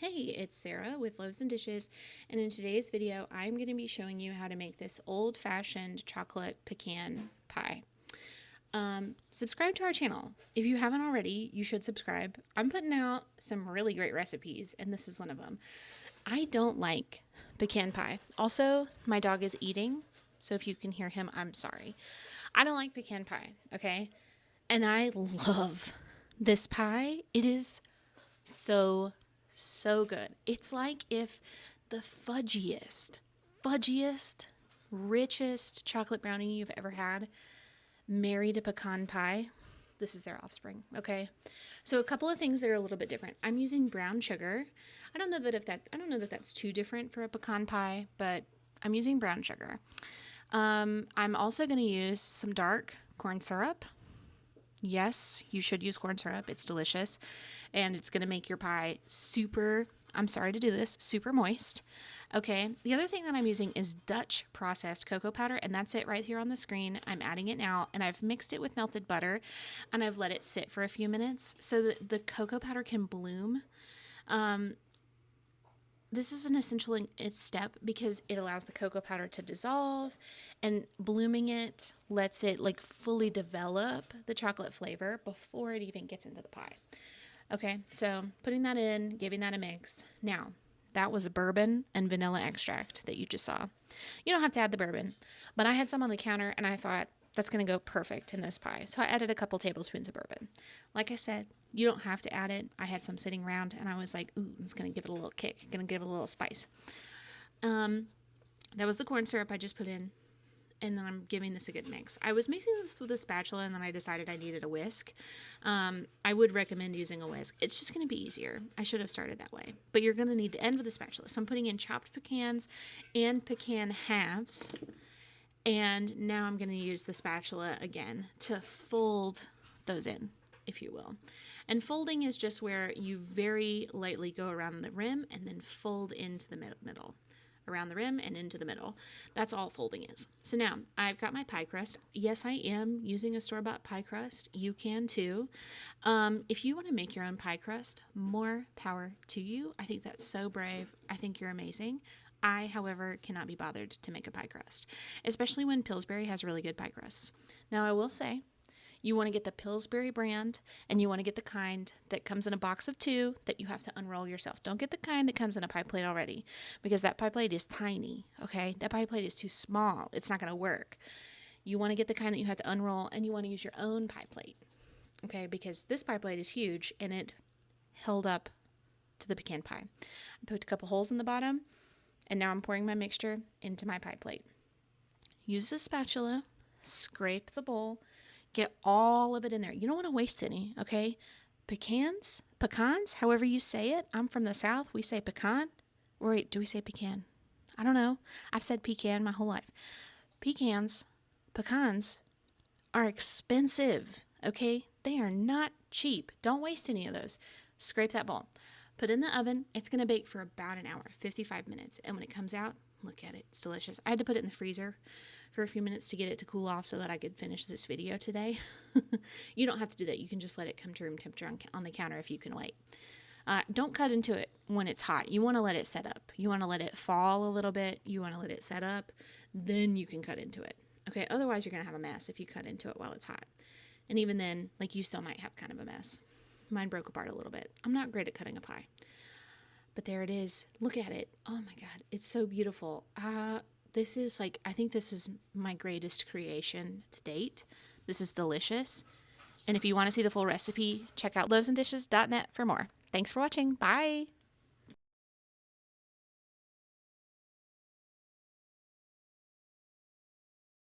Hey, it's Sarah with Loaves and Dishes, and in today's video, I'm going to be showing you how to make this old-fashioned chocolate pecan pie. Subscribe to our channel. If you haven't already, you should subscribe. I'm putting out some really great recipes, and this is one of them. I don't like pecan pie. Also, my dog is eating, so if you can hear him, I'm sorry. I don't like pecan pie, okay? And I love this pie. It is so good. It's like if the fudgiest, richest chocolate brownie you've ever had married a pecan pie. This is their offspring, okay? So a couple of things that are a little bit different. I'm using brown sugar. I don't know that that's too different for a pecan pie, but I'm using brown sugar. I'm also going to use some dark corn syrup. Yes, you should use corn syrup. It's delicious. And it's going to make your pie super, I'm sorry to do this, super moist. Okay, the other thing that I'm using is Dutch processed cocoa powder, and that's it right here on the screen. I'm adding it now, and I've mixed it with melted butter, and I've let it sit for a few minutes so that the cocoa powder can bloom. This is an essential step because it allows the cocoa powder to dissolve, and blooming it lets it like fully develop the chocolate flavor before it even gets into the pie. Okay, so putting that in, giving that a mix. Now, that was a bourbon and vanilla extract that you just saw. You don't have to add the bourbon, but I had some on the counter and I thought that's going to go perfect in this pie. So I added a couple tablespoons of bourbon. Like I said, you don't have to add it. I had some sitting around and I was like, ooh, it's going to give it a little kick, going to give it a little spice. That was the corn syrup I just put in. And then I'm giving this a good mix. I was mixing this with a spatula and then I decided I needed a whisk. I would recommend using a whisk. It's just going to be easier. I should have started that way. But you're going to need to end with a spatula. So I'm putting in chopped pecans and pecan halves. And now I'm going to use the spatula again to fold those in, if you will. And folding is just where you very lightly go around the rim and then fold into the middle. Around the rim and into the middle. That's all folding is. So now I've got my pie crust. Yes, I am using a store-bought pie crust. You can too. If you want to make your own pie crust, more power to you. I think that's so brave. I think you're amazing. I, however, cannot be bothered to make a pie crust, especially when Pillsbury has really good pie crusts. Now, I will say, you want to get the Pillsbury brand, and you want to get the kind that comes in a box of 2 that you have to unroll yourself. Don't get the kind that comes in a pie plate already, because that pie plate is tiny, okay? That pie plate is too small. It's not going to work. You want to get the kind that you have to unroll, and you want to use your own pie plate, okay? Because this pie plate is huge, and it held up to the pecan pie. I put a couple holes in the bottom, and now I'm pouring my mixture into my pie plate. Use a spatula, scrape the bowl, get all of it in there. You don't want to waste any, okay? Pecans, however you say it. I'm from the South. We say pecan. Or wait, do we say pecan? I don't know. I've said pecan my whole life. Pecans are expensive, okay? They are not cheap. Don't waste any of those. Scrape that bowl. Put it in the oven. It's going to bake for about an hour, 55 minutes. And when it comes out, look at it. It's delicious. I had to put it in the freezer for a few minutes to get it to cool off so that I could finish this video today. You don't have to do that. You can just let it come to room temperature on the counter if you can wait. Don't cut into it when it's hot. You want to let it set up. You want to let it fall a little bit. You want to let it set up. Then you can cut into it. Okay, otherwise you're going to have a mess if you cut into it while it's hot. And even then, like, you still might have kind of a mess. Mine broke apart a little bit. I'm not great at cutting a pie. But there it is. Look at it. Oh my God. It's so beautiful. This is like, I think this is my greatest creation to date. This is delicious. And if you want to see the full recipe, check out loavesanddishes.net for more. Thanks for watching. Bye.